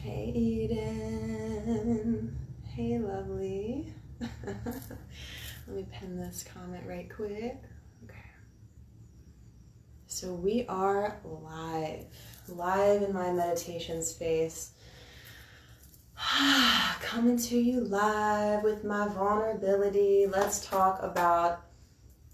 Hey Eden. Hey lovely. Let me pin this comment right quick. Okay. So we are live in my meditation space. Coming to you live with my vulnerability. Let's talk about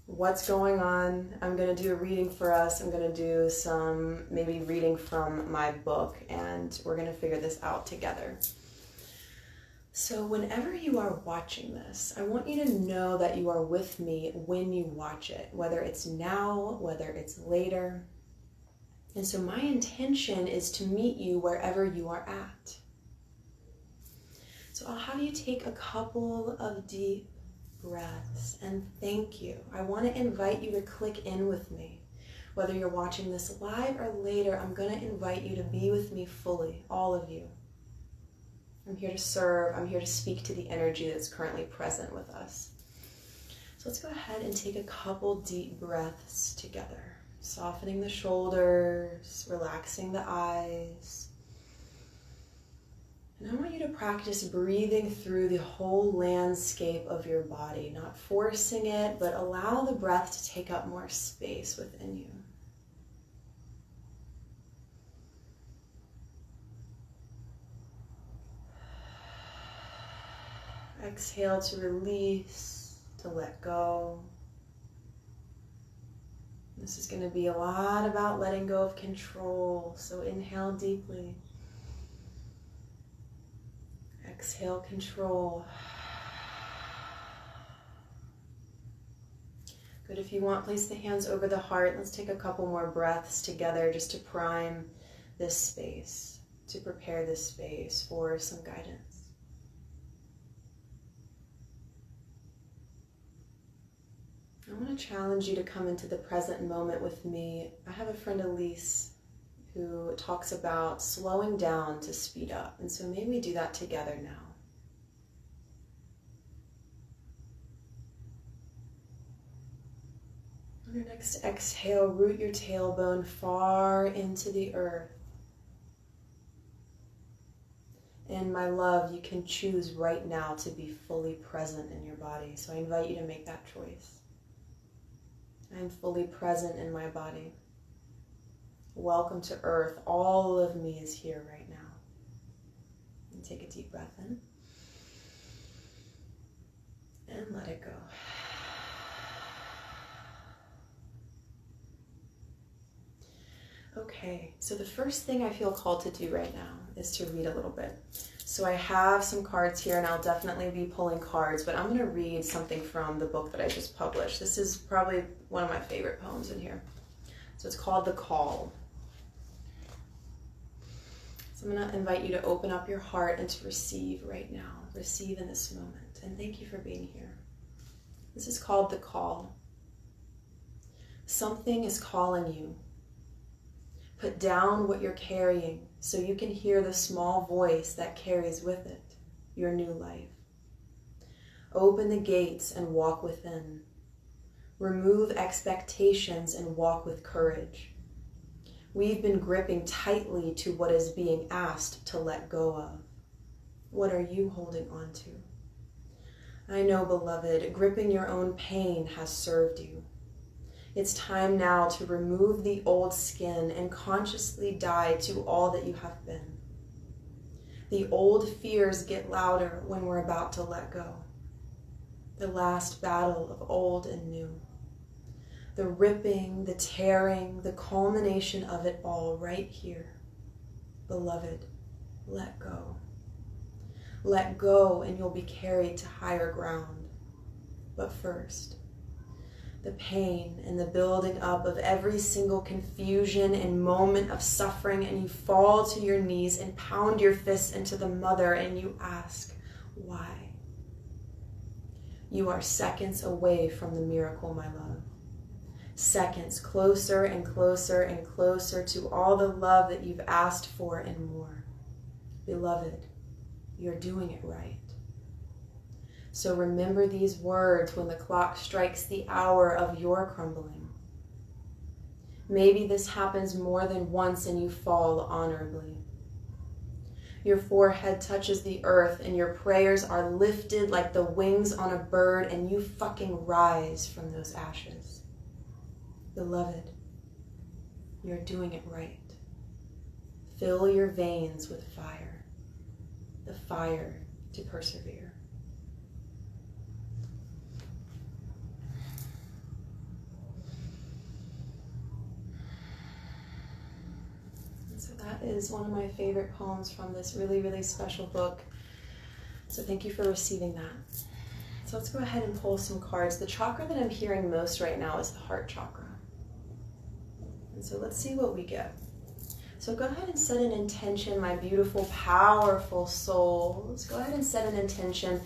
what's going on. I'm going to do a reading for us. I'm going to do some maybe reading from my book, and we're going to figure this out together. So whenever you are watching this, I want you to know that you are with me when you watch it, whether it's now, whether it's later. And so my intention is to meet you wherever you are at. So I'll have you take a couple of deep breaths and thank you. I want to invite you to click in with me. Whether you're watching this live or later, I'm going to invite you to be with me fully, all of you. I'm here to serve. I'm here to speak to the energy that's currently present with us. So let's go ahead and take a couple deep breaths together. Softening the shoulders, relaxing the eyes. And I want you to practice breathing through the whole landscape of your body, not forcing it, but allow the breath to take up more space within you. Exhale to release, to let go. This is going to be a lot about letting go of control, so inhale deeply. Exhale, control. Good. If you want, place the hands over the heart. Let's take a couple more breaths together just to prime this space, to prepare this space for some guidance. I want to challenge you to come into the present moment with me. I have a friend, Elise, who talks about slowing down to speed up. And so maybe we do that together now. On your next exhale, root your tailbone far into the earth. And my love, you can choose right now to be fully present in your body. So I invite you to make that choice. I am fully present in my body. Welcome to earth. All of me is here right now. And take a deep breath in. And let it go. Okay, so the first thing I feel called to do right now is to read a little bit. So I have some cards here, and I'll definitely be pulling cards, but I'm going to read something from the book that I just published. This is probably one of my favorite poems in here. So it's called The Call. So I'm going to invite you to open up your heart and to receive right now. Receive in this moment. And thank you for being here. This is called The Call. Something is calling you. Put down what you're carrying so you can hear the small voice that carries with it your new life. Open the gates and walk within. Remove expectations and walk with courage. We've been gripping tightly to what is being asked to let go of. What are you holding on to? I know, beloved, gripping your own pain has served you. It's time now to remove the old skin and consciously die to all that you have been. The old fears get louder when we're about to let go. The last battle of old and new. The ripping, the tearing, the culmination of it all right here. Beloved, let go. Let go and you'll be carried to higher ground. But first, the pain and the building up of every single confusion and moment of suffering, and you fall to your knees and pound your fists into the mother and you ask, why? You are seconds away from the miracle, my love. Seconds closer and closer and closer to all the love that you've asked for and more. Beloved, you're doing it right. So remember these words when the clock strikes the hour of your crumbling. Maybe this happens more than once and you fall honorably. Your forehead touches the earth and your prayers are lifted like the wings on a bird, and you fucking rise from those ashes. Beloved, you're doing it right. Fill your veins with fire, the fire to persevere. That is one of my favorite poems from this really, really special book. So thank you for receiving that. So let's go ahead and pull some cards. The chakra that I'm hearing most right now is the heart chakra. And so let's see what we get. So go ahead and set an intention, my beautiful, powerful souls. Go ahead and set an intention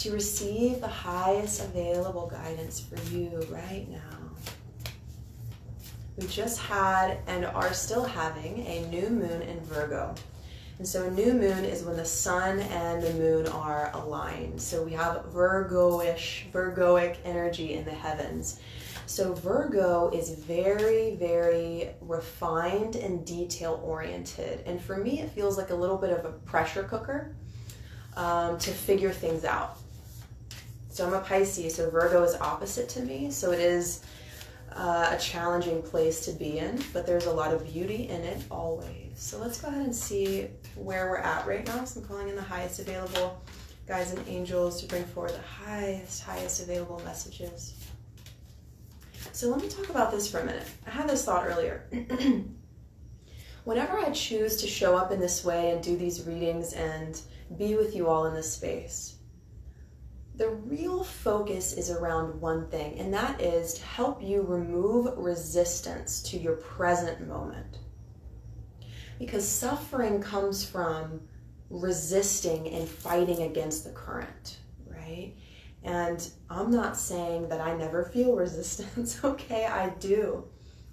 to receive the highest available guidance for you right now. We just had and are still having a new moon in Virgo. And so a new moon is when the sun and the moon are aligned. So we have Virgoic energy in the heavens. So Virgo is very, very refined and detail-oriented. And for me, it feels like a little bit of a pressure cooker to figure things out. So I'm a Pisces, so Virgo is opposite to me. So it is a challenging place to be in, but there's a lot of beauty in it always. So let's go ahead and see where we're at right now. So I'm calling in the highest available guides and angels to bring forward the highest available messages. So let me talk about this for a minute. I had this thought earlier. Whenever I choose to show up in this way and do these readings and be with you all in this space, the real focus is around one thing, and that is to help you remove resistance to your present moment. Because suffering comes from resisting and fighting against the current, right? And I'm not saying that I never feel resistance, okay? I do,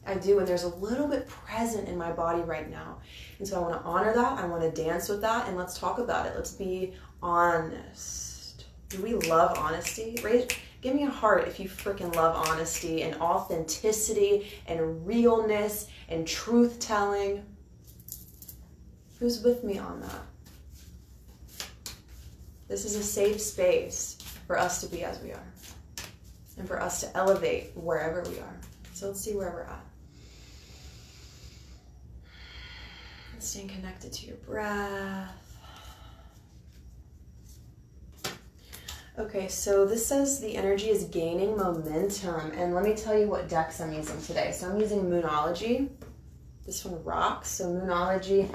and there's a little bit present in my body right now. And so I want to honor that, I want to dance with that, and let's talk about it. Let's be honest. Do we love honesty? Give me a heart if you freaking love honesty and authenticity and realness and truth-telling. Who's with me on that? This is a safe space for us to be as we are and for us to elevate wherever we are. So let's see where we're at. Staying connected to your breath. Okay, so this says the energy is gaining momentum, and let me tell you what decks I'm using today. So I'm using Moonology. This one rocks. So Moonology,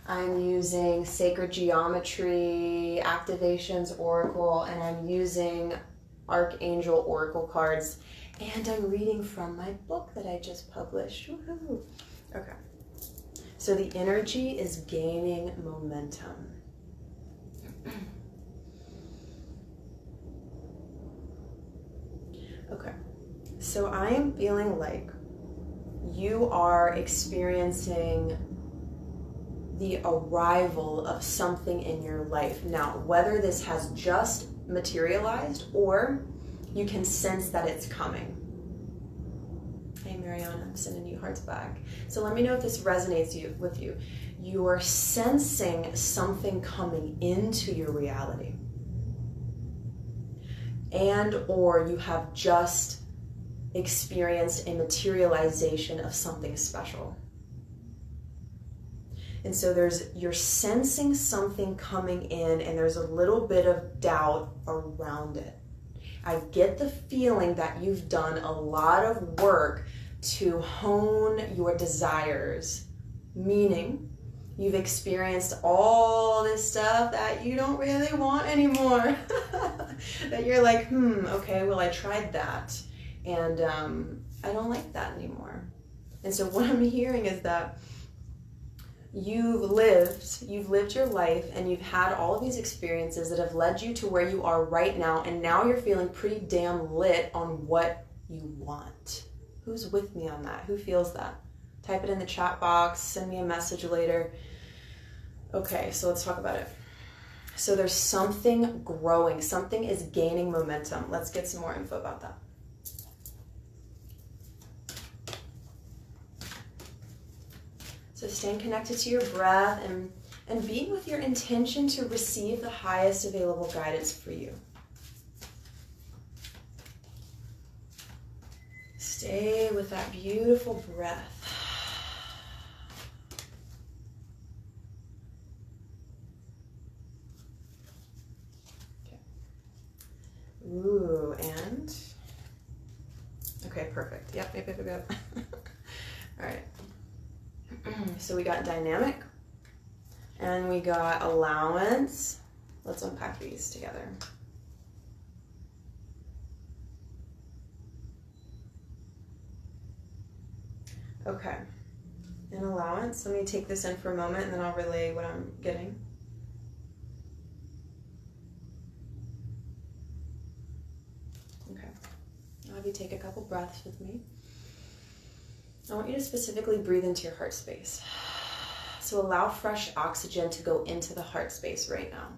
I'm using Sacred Geometry, Activations Oracle, and I'm using Archangel Oracle cards, and I'm reading from my book that I just published. Woohoo! Okay, so the energy is gaining momentum. Okay, so I am feeling like you are experiencing the arrival of something in your life. Now, whether this has just materialized or you can sense that it's coming. Hey, Mariana, I'm sending you hearts back. So let me know if this resonates with you. You are sensing something coming into your reality. And or you have just experienced a materialization of something special. And so you're sensing something coming in, and there's a little bit of doubt around it. I get the feeling that you've done a lot of work to hone your desires, meaning you've experienced all this stuff that you don't really want anymore. That you're like, okay, well, I tried that, and I don't like that anymore. And so what I'm hearing is that you've lived your life, and you've had all of these experiences that have led you to where you are right now, and now you're feeling pretty damn lit on what you want. Who's with me on that? Who feels that? Type it in the chat box, send me a message later. Okay, so let's talk about it. So there's something growing, something is gaining momentum. Let's get some more info about that. So staying connected to your breath and and being with your intention to receive the highest available guidance for you. Stay with that beautiful breath. Okay. Ooh, and okay, perfect. Yep. All right. So we got dynamic and we got allowance. Let's unpack these together. Okay. In allowance, let me take this in for a moment and then I'll relay what I'm getting. Okay. I'll have you take a couple breaths with me. I want you to specifically breathe into your heart space. So allow fresh oxygen to go into the heart space right now.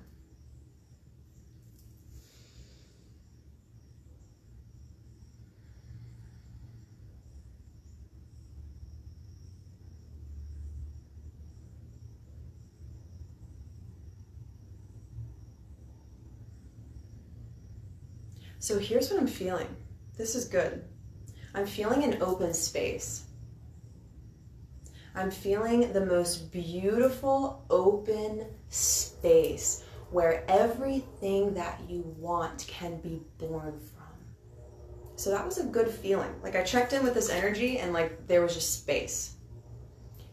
So here's what I'm feeling. This is good. I'm feeling an open space. I'm feeling the most beautiful open space where everything that you want can be born from. So that was a good feeling. Like I checked in with this energy and like there was just space.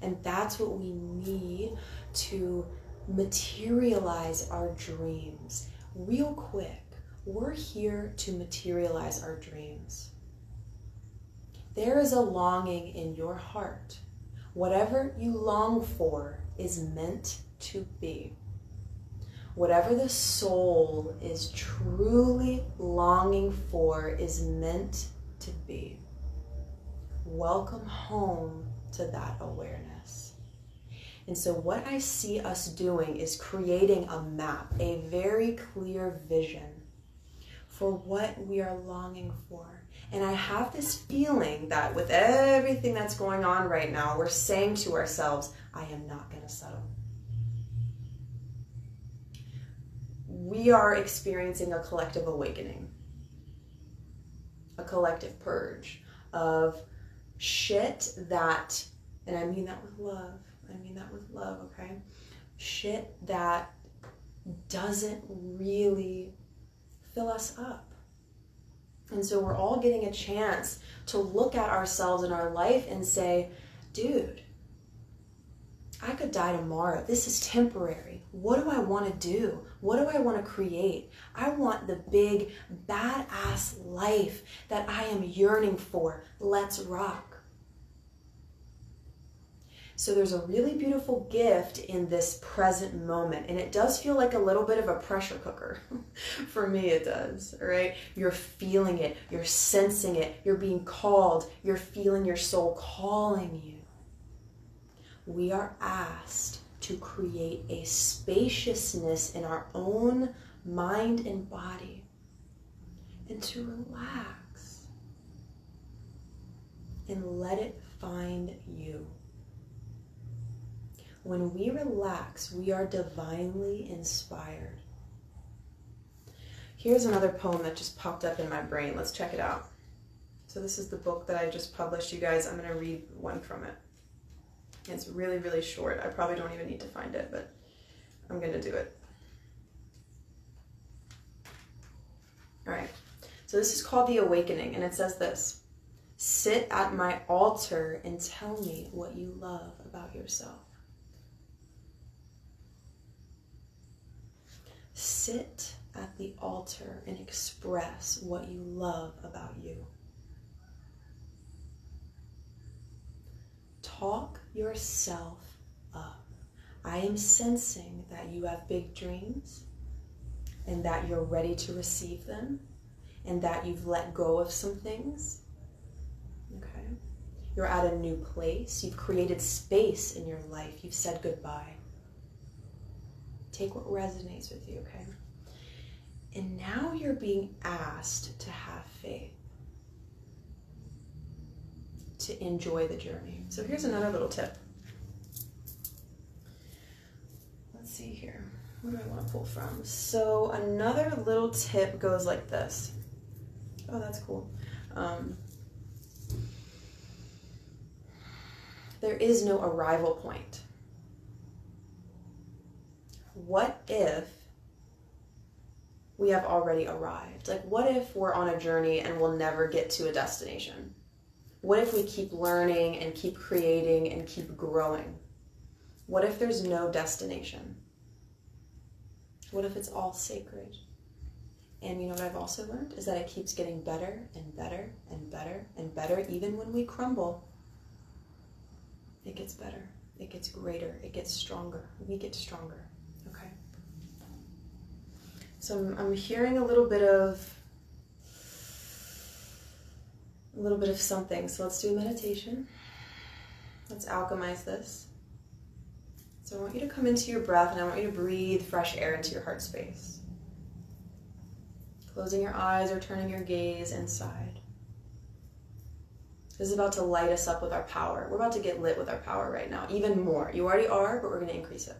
And that's what we need to materialize our dreams. Real quick, we're here to materialize our dreams. There is a longing in your heart. Whatever you long for is meant to be. Whatever the soul is truly longing for is meant to be. Welcome home to that awareness. And so what I see us doing is creating a map, a very clear vision for what we are longing for. And I have this feeling that with everything that's going on right now, we're saying to ourselves, I am not going to settle. We are experiencing a collective awakening, a collective purge of shit that, and I mean that with love, okay? Shit that doesn't really fill us up. And so we're all getting a chance to look at ourselves in our life and say, dude, I could die tomorrow. This is temporary. What do I want to do? What do I want to create? I want the big, badass life that I am yearning for. Let's rock. So there's a really beautiful gift in this present moment. And it does feel like a little bit of a pressure cooker. For me, it does, right? You're feeling it. You're sensing it. You're being called. You're feeling your soul calling you. We are asked to create a spaciousness in our own mind and body and to relax and let it find you. When we relax, we are divinely inspired. Here's another poem that just popped up in my brain. Let's check it out. So this is the book that I just published, you guys. I'm going to read one from it. It's really, really short. I probably don't even need to find it, but I'm going to do it. All right. So this is called The Awakening, and it says this. Sit at my altar and tell me what you love about yourself. Sit at the altar and express what you love about you. Talk yourself up. I am sensing that you have big dreams and that you're ready to receive them and that you've let go of some things. Okay? You're at a new place. You've created space in your life. You've said goodbye. Take what resonates with you, okay? And now you're being asked to have faith, to enjoy the journey. So here's another little tip. let's see here. What do I want to pull from? So another little tip goes like this. Oh, that's cool. There is no arrival point. What if we have already arrived? Like, what if we're on a journey and we'll never get to a destination? What if we keep learning and keep creating and keep growing? What if there's no destination? What if it's all sacred? And you know what I've also learned is that it keeps getting better and better and better and better. Even when we crumble, it gets better, it gets greater, it gets stronger, we get stronger, okay? So I'm hearing a little bit of something. So let's do a meditation. Let's alchemize this. So I want you to come into your breath and I want you to breathe fresh air into your heart space. Closing your eyes or turning your gaze inside. This is about to light us up with our power. We're about to get lit with our power right now, even more. You already are, but we're going to increase it.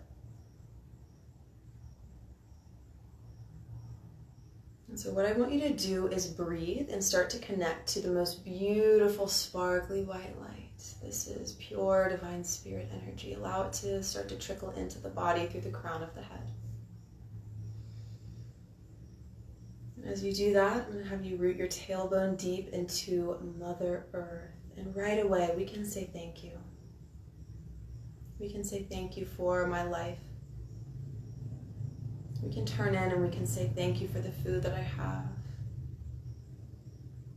And so what I want you to do is breathe and start to connect to the most beautiful, sparkly white light. This is pure divine spirit energy. Allow it to start to trickle into the body through the crown of the head. And as you do that, I'm going to have you root your tailbone deep into Mother Earth. And right away, we can say thank you. We can say thank you for my life. We can turn in and we can say thank you for the food that I have.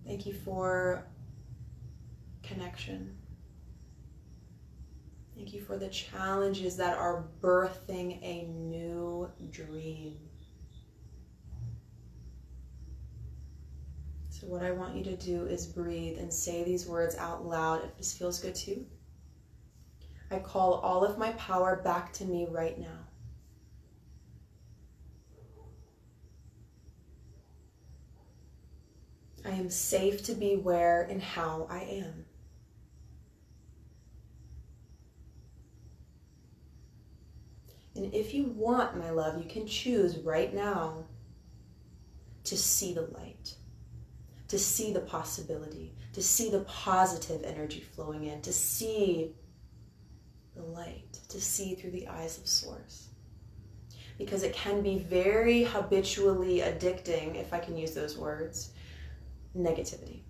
Thank you for connection. Thank you for the challenges that are birthing a new dream. So what I want you to do is breathe and say these words out loud if this feels good to you. I call all of my power back to me right now. I am safe to be where and how I am. And if you want, my love, you can choose right now to see the light, to see the possibility, to see the positive energy flowing in, to see the light, to see through the eyes of Source. Because it can be very habitually addicting, if I can use those words, negativity.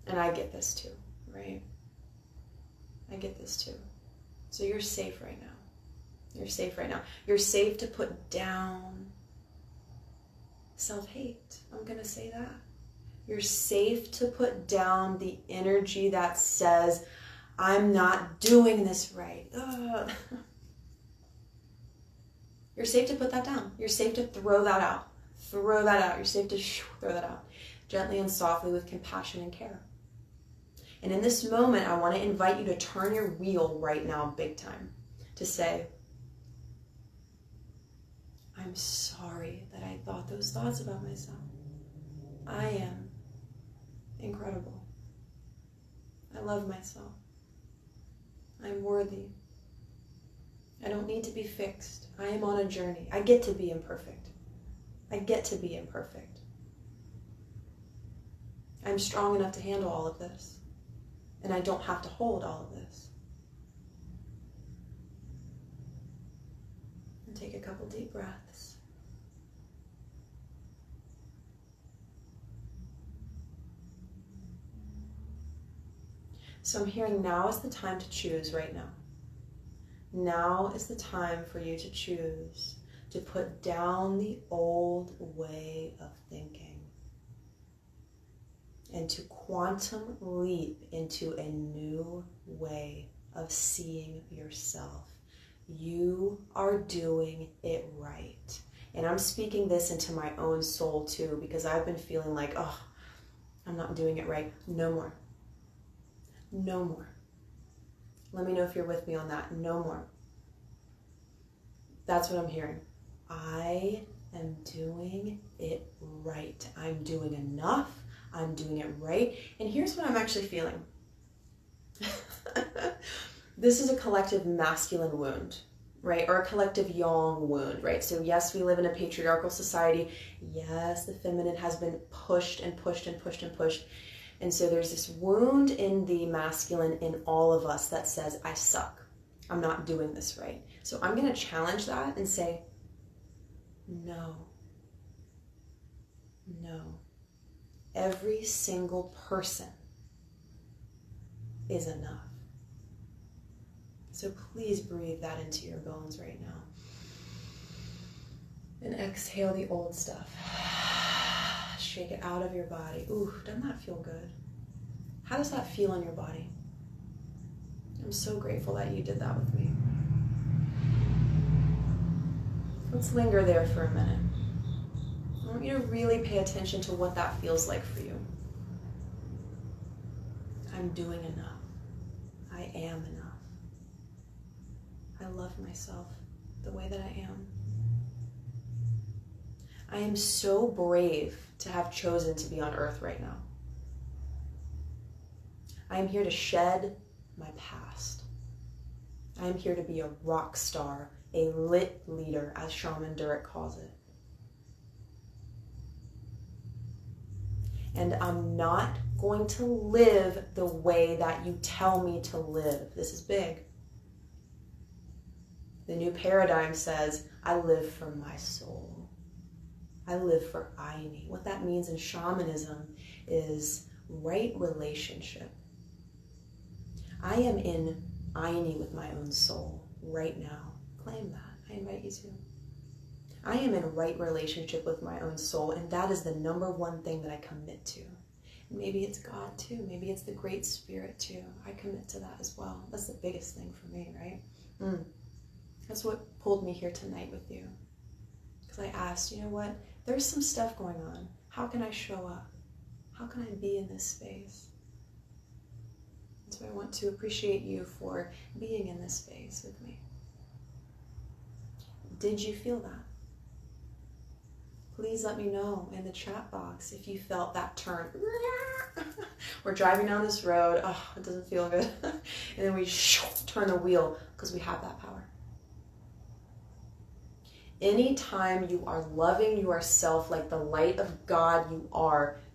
And I get this too, right? I get this too. So you're safe right now. You're safe right now. You're safe to put down self-hate. I'm going to say that. You're safe to put down the energy that says, I'm not doing this right. Ugh. You're safe to put that down. You're safe to throw that out. Throw that out. You're safe to throw that out. Gently and softly with compassion and care. And in this moment, I want to invite you to turn your wheel right now, big time, to say, I'm sorry that I thought those thoughts about myself. I am incredible. I love myself. I'm worthy. I don't need to be fixed. I am on a journey. I get to be imperfect. I get to be imperfect. I'm strong enough to handle all of this. And I don't have to hold all of this. And take a couple deep breaths. So I'm hearing now is the time to choose right now. Now is the time for you to choose to put down the old way of thinking and to quantum leap into a new way of seeing yourself. You are doing it right. And I'm speaking this into my own soul too, because I've been feeling like, oh, I'm not doing it right. No more. No more. Let me know if you're with me on that. No more. That's what I'm hearing. I am doing it right. I'm doing enough. I'm doing it right. And here's what I'm actually feeling. This is a collective masculine wound. right? Or a collective yang wound, right? So yes, we live in a patriarchal society. Yes, the feminine has been pushed and pushed and pushed and pushed. And so there's this wound in the masculine in all of us that says, I suck. I'm not doing this right. So I'm going to challenge that and say, no. No. Every single person is enough. So please breathe that into your bones right now. And exhale the old stuff. Shake it out of your body. Ooh, doesn't that feel good? How does that feel in your body? I'm so grateful that you did that with me. Let's linger there for a minute. I want you to really pay attention to what that feels like for you. I'm doing enough. I am enough. I love myself the way that I am. I am so brave to have chosen to be on earth right now. I am here to shed my past. I am here to be a rock star, a lit leader, as Shaman Durek calls it. And I'm not going to live the way that you tell me to live. This is big. The new paradigm says, I live for my soul. I live for Aini. What that means in shamanism is right relationship. I am in Aini with my own soul right now. Claim that. I invite you to. I am in right relationship with my own soul, and that is the number one thing that I commit to. Maybe it's God too. Maybe it's the Great Spirit too. I commit to that as well. That's the biggest thing for me, right? That's what pulled me here tonight with you. Because I asked, you know what? There's some stuff going on. How can I show up? How can I be in this space? And so I want to appreciate you for being in this space with me. Did you feel that? Please let me know in the chat box if you felt that turn. We're driving down this road. Oh, it doesn't feel good. And then we turn the wheel because we have that power. Anytime you are loving yourself like the light of God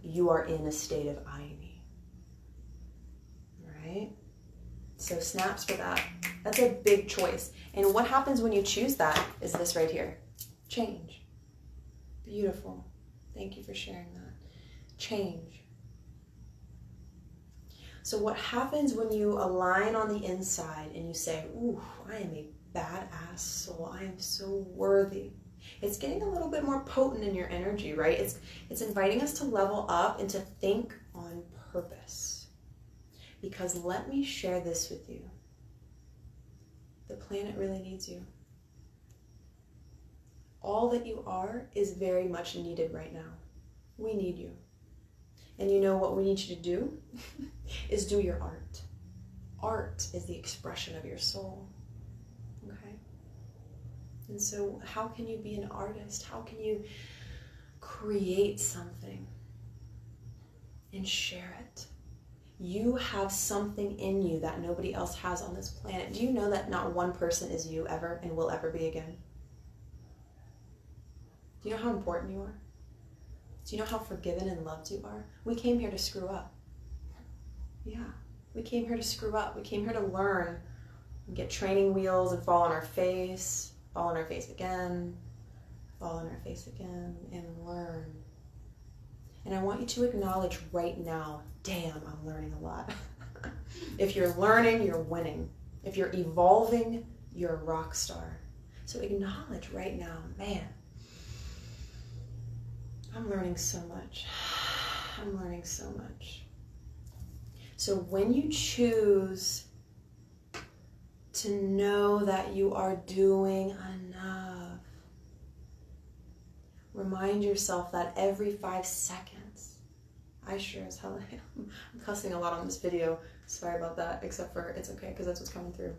you are in a state of Aini. Right? So snaps for that. That's a big choice. And what happens when you choose that is this right here. Change. Beautiful. Thank you for sharing that. Change. So what happens when you align on the inside and you say, ooh, I am a badass soul. I am so worthy. It's getting a little bit more potent in your energy, right? It's inviting us to level up and to think on purpose. Because let me share this with you. The planet really needs you. All that you are is very much needed right now. We need you. And you know what we need you to do? Is do your art. Art is the expression of your soul. Okay? And so how can you be an artist? How can you create something and share it? You have something in you that nobody else has on this planet. Do you know that not one person is you ever and will ever be again? Do you know how important you are? Do you know how forgiven and loved you are? We came here to screw up. Yeah, we came here to screw up. We came here to learn and get training wheels and fall on our face again, fall on our face again, and learn. And I want you to acknowledge right now, damn, I'm learning a lot. If you're learning, you're winning. If you're evolving, you're a rock star. So acknowledge right now, man, I'm learning so much. I'm learning so much. So when you choose to know that you are doing enough, remind yourself that every 5 seconds, I sure as hell am. I'm cussing a lot on this video. Sorry about that, except for it's okay because that's what's coming through.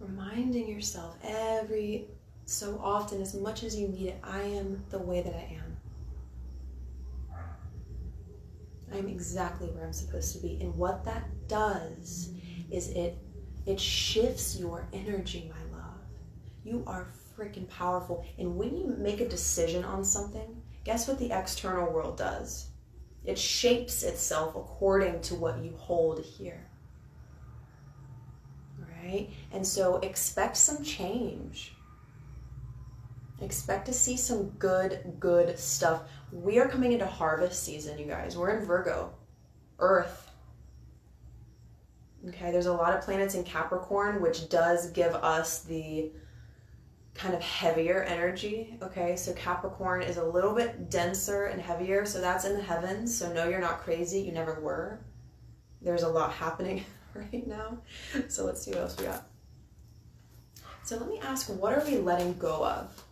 Reminding yourself every so often, as much as you need it, I am the way that I am. I am exactly where I'm supposed to be. And what that does is it shifts your energy, my love. You are freaking powerful. And when you make a decision on something, guess what the external world does? It shapes itself according to what you hold here. Right? And so expect some change. Expect to see some good stuff. We are coming into harvest season, you guys. We're in Virgo, Earth. Okay, there's a lot of planets in Capricorn, which does give us the kind of heavier energy. Okay, so Capricorn is a little bit denser and heavier, so that's in the heavens. So no, you're not crazy. You never were. There's a lot happening right now. So let's see what else we got. So let me ask, what are we letting go of?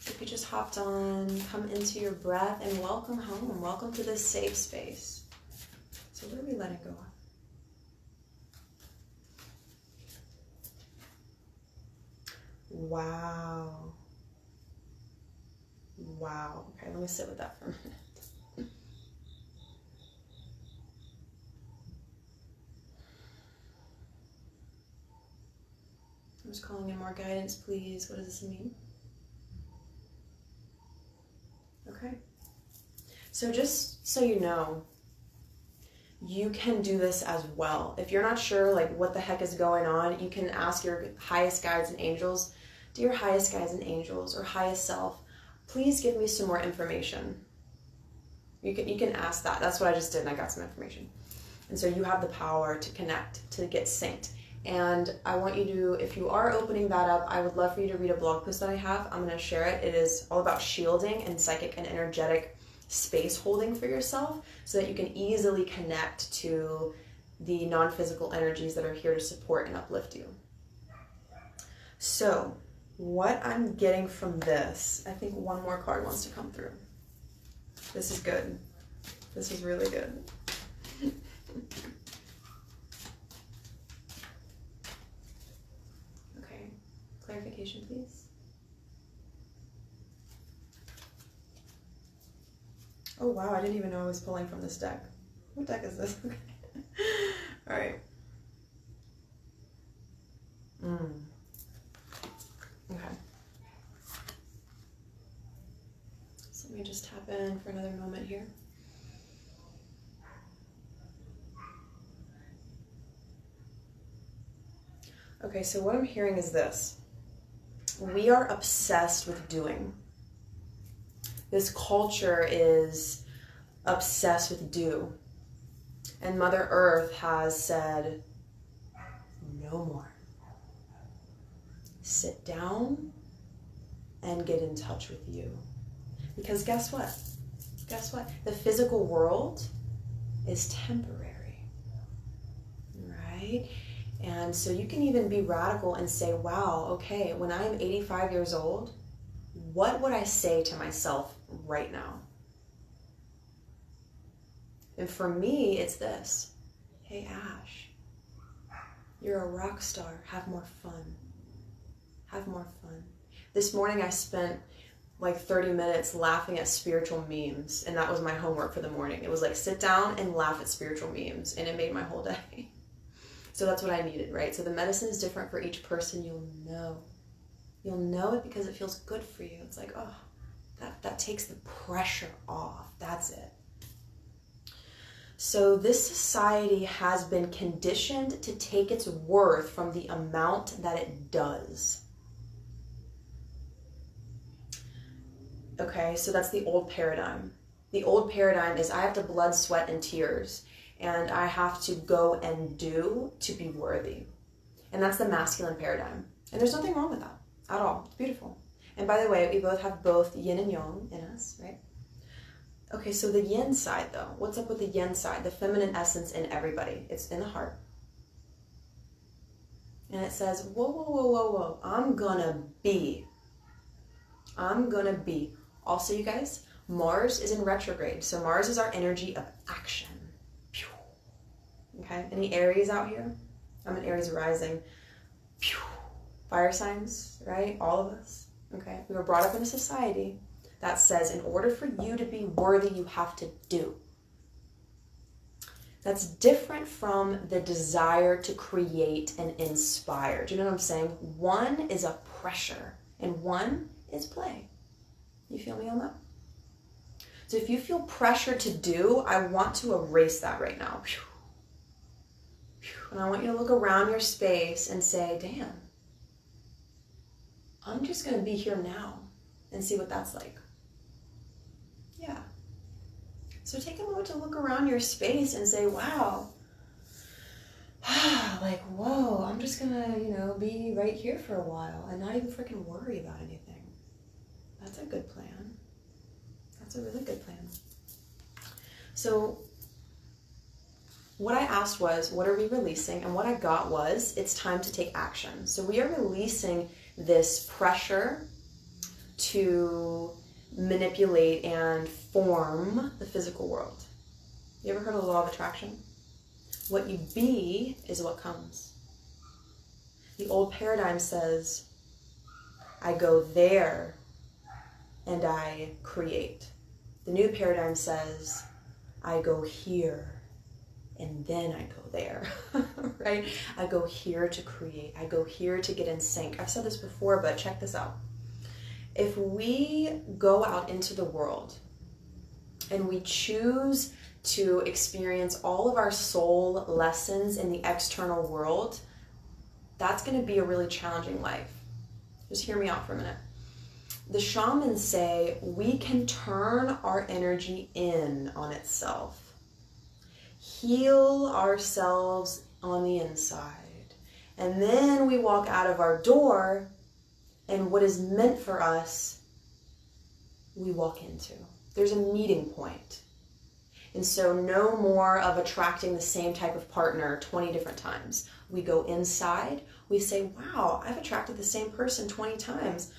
If you just hopped on, come into your breath and welcome home. Welcome to this safe space. So what are we letting go of? Wow. Wow. Okay, let me sit with that for a minute. I'm just calling in more guidance, please. What does this mean? Okay. So just so you know, you can do this as well. If you're not sure like what the heck is going on, you can ask your highest guides and angels. Dear highest guides and angels or highest self, please give me some more information. You can ask that. That's what I just did, and I got some information. And so you have the power to connect, to get synced. And I want you to, if you are opening that up, I would love for you to read a blog post that I have. I'm going to share it. It is all about shielding and psychic and energetic space holding for yourself so that you can easily connect to the non-physical energies that are here to support and uplift you. So what I'm getting from this, I think one more card wants to come through. This is good. This is really good. Okay, clarification, please. Oh wow, I didn't even know I was pulling from this deck. What deck is this? All right. Okay. So let me just tap in for another moment here. Okay, so what I'm hearing is this. We are obsessed with doing. This culture is obsessed with do. And Mother Earth has said, no more. Sit down and get in touch with you. Because guess what? Guess what? The physical world is temporary, right? And so you can even be radical and say, wow, okay, when I'm 85 years old, what would I say to myself right now? And for me, it's this. Hey, Ash, you're a rock star. Have more fun. Have more fun. This morning I spent like 30 minutes laughing at spiritual memes, and that was my homework for the morning. It was like sit down and laugh at spiritual memes, and it made my whole day. So that's what I needed, right? So the medicine is different for each person. You'll know. You'll know it because it feels good for you. It's like, oh, that takes the pressure off. That's it. So this society has been conditioned to take its worth from the amount that it does. Okay, so that's the old paradigm. The old paradigm is I have to blood, sweat, and tears, and I have to go and do to be worthy. And that's the masculine paradigm. And there's nothing wrong with that at all. It's beautiful. And by the way, we both have both yin and yang in us, right? Okay, so the yin side though, what's up with the yin side? The feminine essence in everybody. It's in the heart. And it says, whoa, whoa, whoa, whoa, whoa. I'm gonna be. Also, you guys, Mars is in retrograde. So Mars is our energy of action. Okay, any Aries out here? I'm an Aries rising. Fire signs, right? All of us. Okay, we were brought up in a society that says in order for you to be worthy, you have to do. That's different from the desire to create and inspire. Do you know what I'm saying? One is a pressure and one is play. You feel me on that? So if you feel pressure to do, I want to erase that right now. And I want you to look around your space and say, damn, I'm just going to be here now and see what that's like. Yeah. So take a moment to look around your space and say, wow, like, whoa, I'm just going to, be right here for a while and not even freaking worry about anything. That's a good plan. That's a really good plan. So what I asked was, what are we releasing? And what I got was, it's time to take action. So we are releasing this pressure to manipulate and form the physical world. You ever heard of the law of attraction? What you be is what comes. The old paradigm says, I go there and I create. The new paradigm says, I go here and then I go there, right? I go here to create. I go here to get in sync. I've said this before, but check this out. If we go out into the world and we choose to experience all of our soul lessons in the external world, that's going to be a really challenging life. Just hear me out for a minute. The shamans say we can turn our energy in on itself, heal ourselves on the inside, and then we walk out of our door and what is meant for us, we walk into. There's a meeting point. And so no more of attracting the same type of partner 20 different times. We go inside, we say, wow, I've attracted the same person 20 times.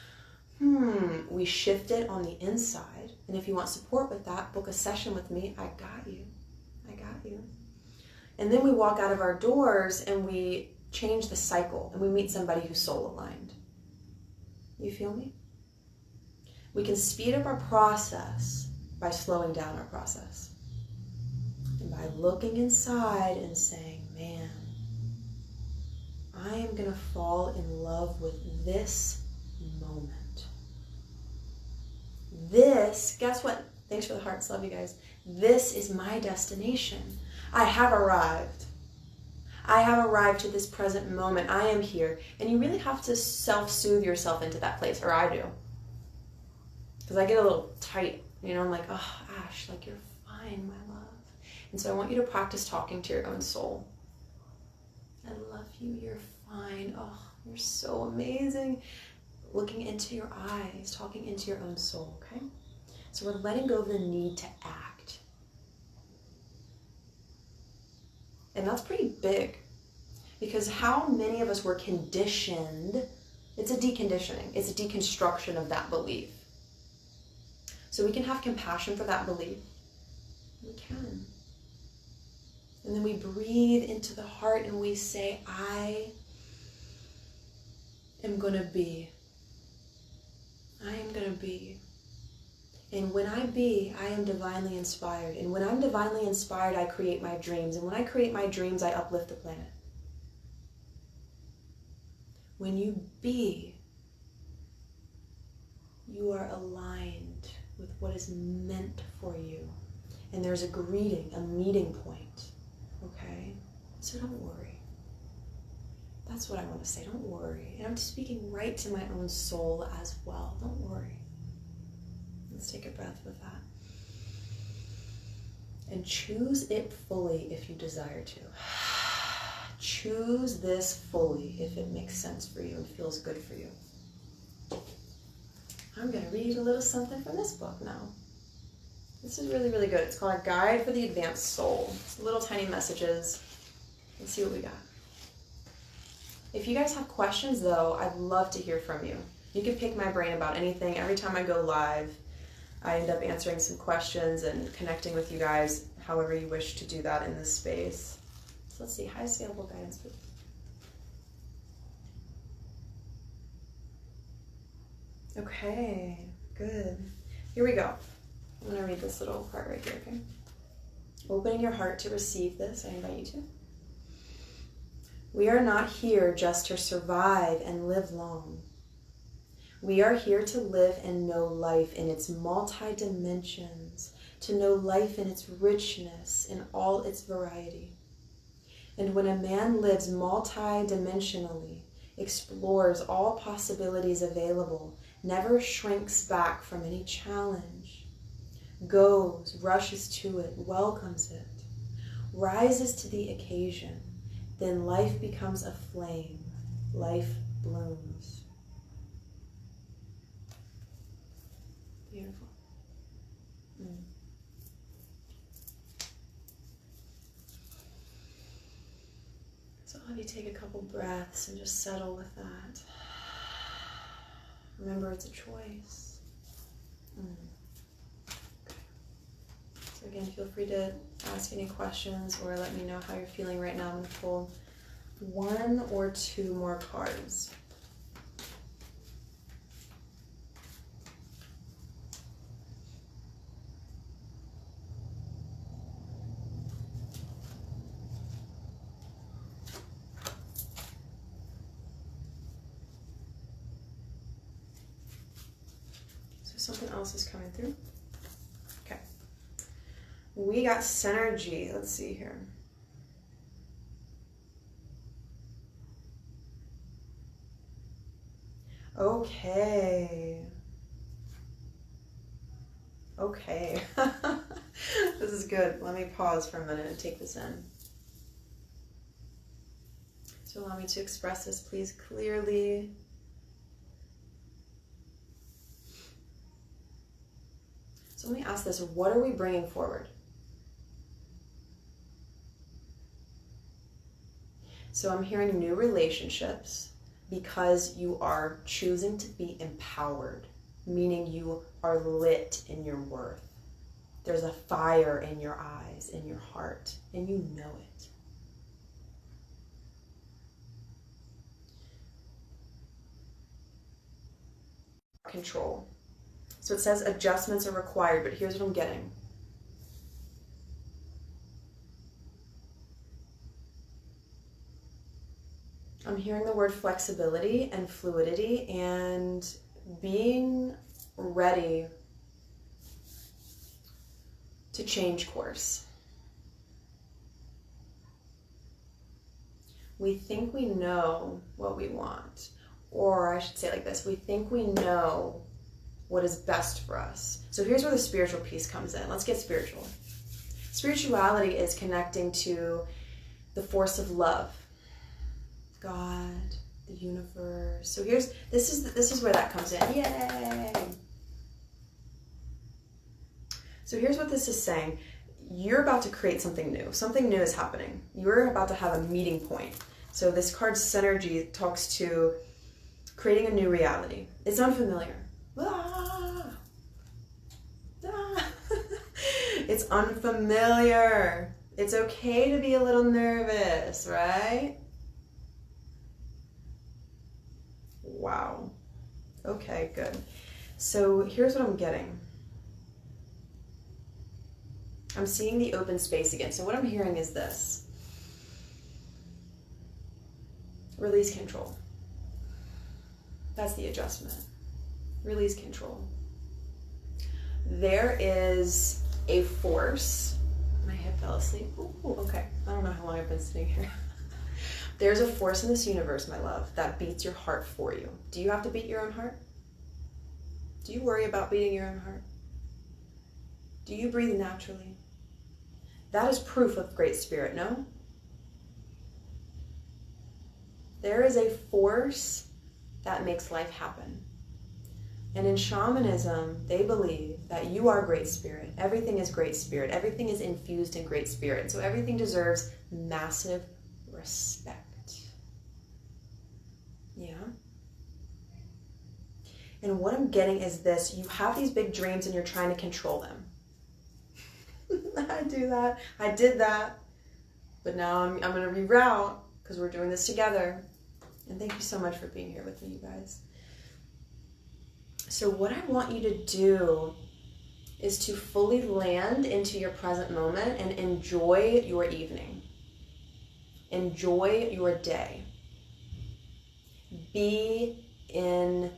We shift it on the inside. And if you want support with that, book a session with me. I got you. I got you. And then we walk out of our doors and we change the cycle and we meet somebody who's soul aligned. You feel me? We can speed up our process by slowing down our process. And by looking inside and saying, man, I am going to fall in love with this moment. This, guess what? Thanks for the hearts. Love you guys. This is my destination. I have arrived. I have arrived to this present moment. I am here. And you really have to self-soothe yourself into that place, or I do. Because I get a little tight. I'm like, oh, Ash, like you're fine, my love. And so I want you to practice talking to your own soul. I love you. You're fine. Oh, you're so amazing. Looking into your eyes, talking into your own soul, okay? So we're letting go of the need to act. And that's pretty big. Because how many of us were conditioned, it's a deconditioning, it's a deconstruction of that belief. So we can have compassion for that belief. We can. And then we breathe into the heart and we say, I am going to be. I am going to be. And when I be, I am divinely inspired. And when I'm divinely inspired, I create my dreams. And when I create my dreams, I uplift the planet. When you be, you are aligned with what is meant for you. And there's a greeting, a meeting point. Okay? So don't worry. That's what I want to say. Don't worry. And I'm speaking right to my own soul as well. Don't worry. Let's take a breath with that. And choose it fully if you desire to. Choose this fully if it makes sense for you and feels good for you. I'm going to read a little something from this book now. This is really, really good. It's called A Guide for the Advanced Soul. It's little tiny messages. Let's see what we got. If you guys have questions, though, I'd love to hear from you. You can pick my brain about anything. Every time I go live, I end up answering some questions and connecting with you guys however you wish to do that in this space. So let's see. Highest available guidance. Okay, good. Here we go. I'm going to read this little part right here, okay? Opening your heart to receive this, I invite you to. We are not here just to survive and live long. We are here to live and know life in its multi-dimensions, to know life in its richness, in all its variety. And when a man lives multi-dimensionally, explores all possibilities available, never shrinks back from any challenge, goes, rushes to it, welcomes it, rises to the occasion, then life becomes a flame, life blooms. Beautiful. So I'll have you take a couple breaths and just settle with that. Remember, it's a choice. So again, feel free to ask any questions or let me know how you're feeling right now. I'm going to pull 1 or 2 more cards. So something else is coming through. Okay. We got synergy. Let's see here. Okay. Okay. This is good. Let me pause for a minute and take this in. So allow me to express this, please, clearly. So let me ask this. What are we bringing forward? So I'm hearing new relationships because you are choosing to be empowered, meaning you are lit in your worth. There's a fire in your eyes, in your heart, and you know it. Control. So it says adjustments are required, but here's what I'm getting. I'm hearing the word flexibility and fluidity and being ready to change course. We think we know what we want, or I should say it like this, we think we know what is best for us. So here's where the spiritual piece comes in. Let's get spiritual. Spirituality is connecting to the force of love. God, the universe. So this is where that comes in. Yay! So here's what this is saying. You're about to create something new. Something new is happening. You're about to have a meeting point. So this card's synergy talks to creating a new reality. It's unfamiliar. It's unfamiliar. It's okay to be a little nervous, right? Wow. Okay, good. So here's what I'm getting. I'm seeing the open space again. So what I'm hearing is this. Release control. That's the adjustment. Release control. There is a force. My hip fell asleep. Ooh, okay. I don't know how long I've been sitting here. There's a force in this universe, my love, that beats your heart for you. Do you have to beat your own heart? Do you worry about beating your own heart? Do you breathe naturally? That is proof of great spirit, no? There is a force that makes life happen. And in shamanism, they believe that you are great spirit. Everything is great spirit. Everything is infused in great spirit. So everything deserves massive respect. Yeah. And what I'm getting is this. You have these big dreams and you're trying to control them. I do that. I did that. But now I'm going to reroute because we're doing this together. And thank you so much for being here with me, you guys. So what I want you to do is to fully land into your present moment and enjoy your evening. Enjoy your day. Be in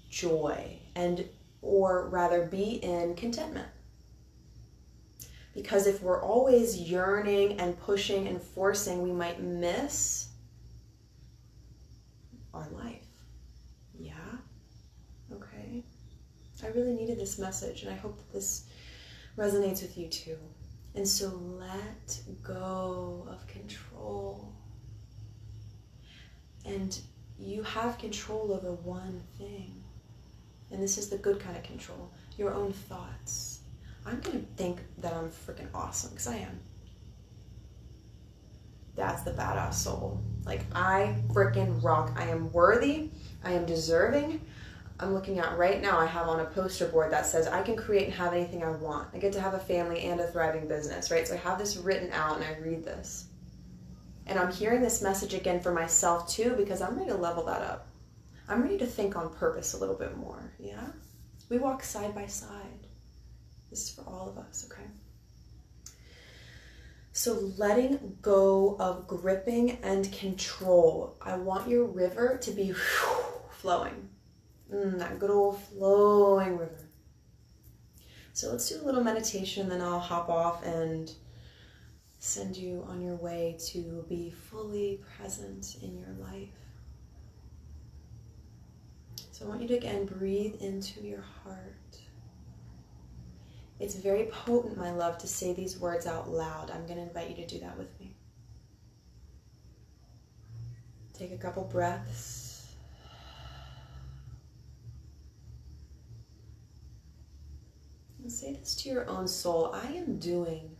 joy, or rather be in contentment. Because if we're always yearning and pushing and forcing, we might miss our life. Yeah? Okay. I really needed this message, and I hope that this resonates with you too. And so let go of control. And you have control over one thing. And this is the good kind of control. Your own thoughts. I'm going to think that I'm freaking awesome, because I am. That's the badass soul. Like, I freaking rock. I am worthy. I am deserving. I'm looking at right now, I have on a poster board that says, I can create and have anything I want. I get to have a family and a thriving business, right? So I have this written out and I read this. And I'm hearing this message again for myself too, because I'm ready to level that up. I'm ready to think on purpose a little bit more, yeah? We walk side by side. This is for all of us, okay? So letting go of gripping and control. I want your river to be flowing. That good old flowing river. So let's do a little meditation, then I'll hop off and send you on your way to be fully present in your life. So I want you to again breathe into your heart. It's very potent, my love, to say these words out loud. I'm going to invite you to do that with me. Take a couple breaths. And say this to your own soul. I am doing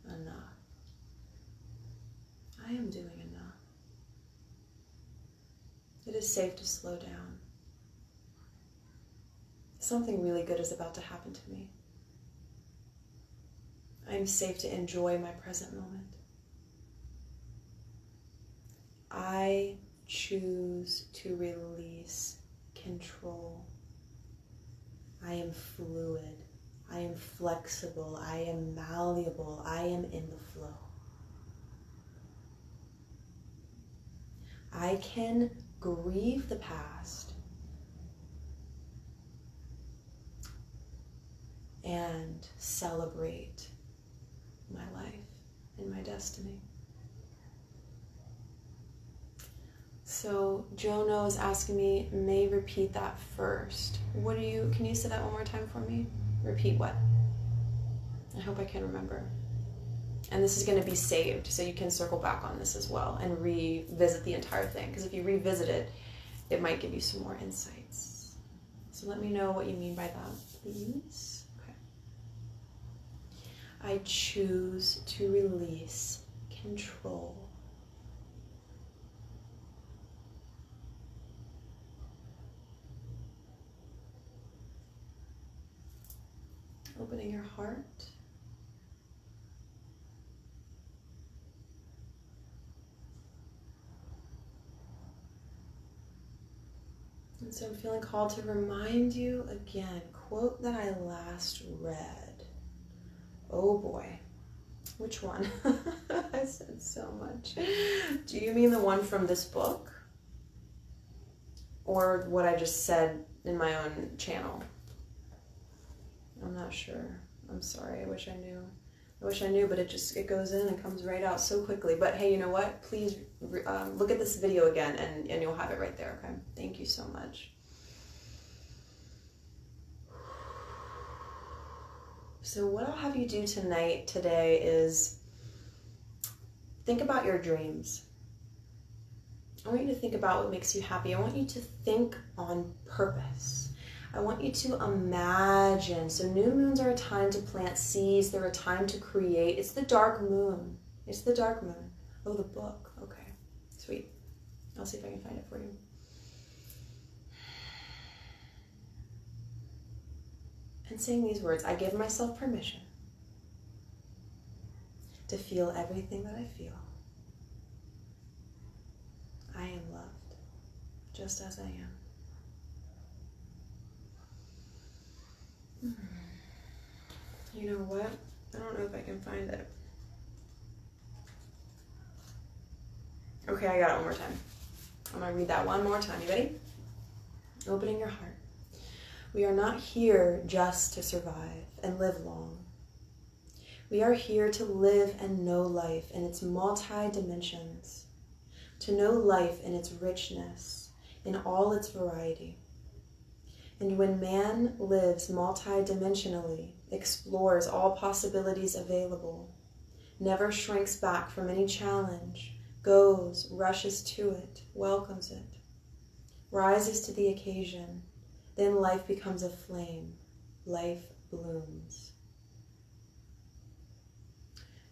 enough. I am doing enough. It is safe to slow down. Something really good is about to happen to me. I am safe to enjoy my present moment. I choose to release control. I am fluid. I am flexible. I am malleable. I am in the flow. I can grieve the past and celebrate my life and my destiny. So Jono is asking me, may repeat that first. Can you say that one more time for me? Repeat what? I hope I can remember. And this is going to be saved, so you can circle back on this as well and revisit the entire thing. Because if you revisit it, it might give you some more insights. So let me know what you mean by that, please. Okay. I choose to release control. Opening your heart. And so I'm feeling called to remind you again, quote that I last read. Oh boy. Which one? I said so much. Do you mean the one from this book? Or what I just said in my own channel? I'm not sure. I'm sorry. I wish I knew. But it goes in and comes right out so quickly. But hey, you know what? Please look at this video again and you'll have it right there, okay? Thank you so much. So what I'll have you do today is think about your dreams. I want you to think about what makes you happy. I want you to think on purpose. I want you to imagine. So new moons are a time to plant seeds. They're a time to create. It's the dark moon. It's the dark moon. Oh, the book. Okay. Sweet. I'll see if I can find it for you. And saying these words, I give myself permission to feel everything that I feel. I am loved, just as I am. You know what? I don't know if I can find it. Okay, I got it one more time. I'm going to read that one more time. You ready? Opening your heart. We are not here just to survive and live long. We are here to live and know life in its multi-dimensions, to know life in its richness, in all its variety. And when man lives multi-dimensionally, explores all possibilities available, never shrinks back from any challenge, goes, rushes to it, welcomes it, rises to the occasion, then life becomes a flame, life blooms.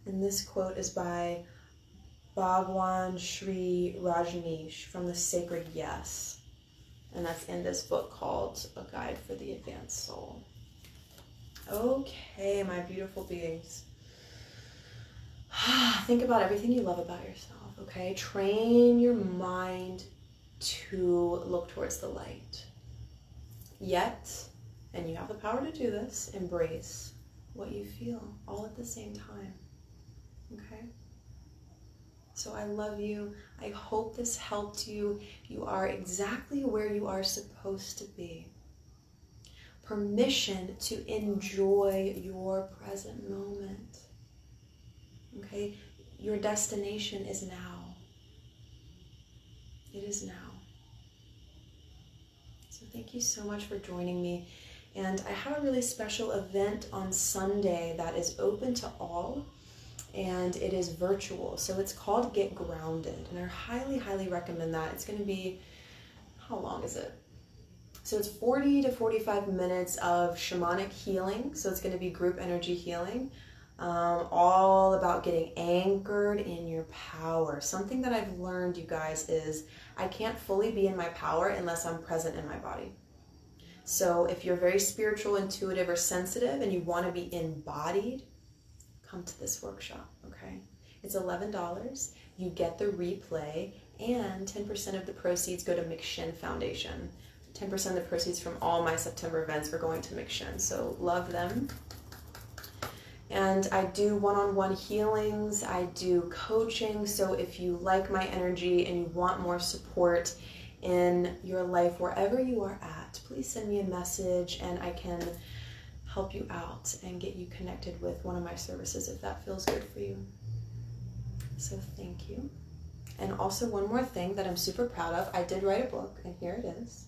And this quote is by Bhagwan Sri Rajneesh from the Sacred Yes. And that's in this book called A Guide for the Advanced Soul. Okay, my beautiful beings. Think about everything you love about yourself, okay? Train your mind to look towards the light. Yet, and you have the power to do this, embrace what you feel all at the same time, okay? So I love you. I hope this helped you. You are exactly where you are supposed to be. Permission to enjoy your present moment. Okay? Your destination is now. It is now. So thank you so much for joining me. And I have a really special event on Sunday that is open to all. And it is virtual. So it's called Get Grounded. And I highly, highly recommend that. It's going to be, how long is it? So it's 40 to 45 minutes of shamanic healing. So it's going to be group energy healing. All about getting anchored in your power. Something that I've learned, you guys, is I can't fully be in my power unless I'm present in my body. So if you're very spiritual, intuitive, or sensitive, and you want to be embodied, come to this workshop, okay? It's $11. You get the replay, and 10% of the proceeds go to McShin Foundation. 10% of the proceeds from all my September events are going to McShin, so love them. And I do one-on-one healings, I do coaching, so if you like my energy and you want more support in your life, wherever you are at, please send me a message and I can help you out and get you connected with one of my services if that feels good for you. So thank you. And also one more thing that I'm super proud of, I did write a book, and here it is.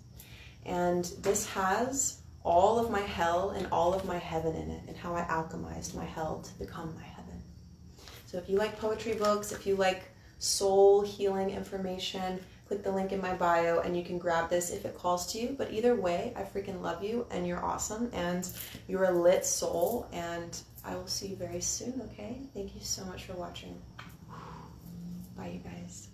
And this has all of my hell and all of my heaven in it, and how I alchemized my hell to become my heaven. So if you like poetry books, if you like soul healing information, click the link in my bio and you can grab this if it calls to you. But either way, I freaking love you and you're awesome and you're a lit soul, and I will see you very soon, okay? Thank you so much for watching. Bye, you guys.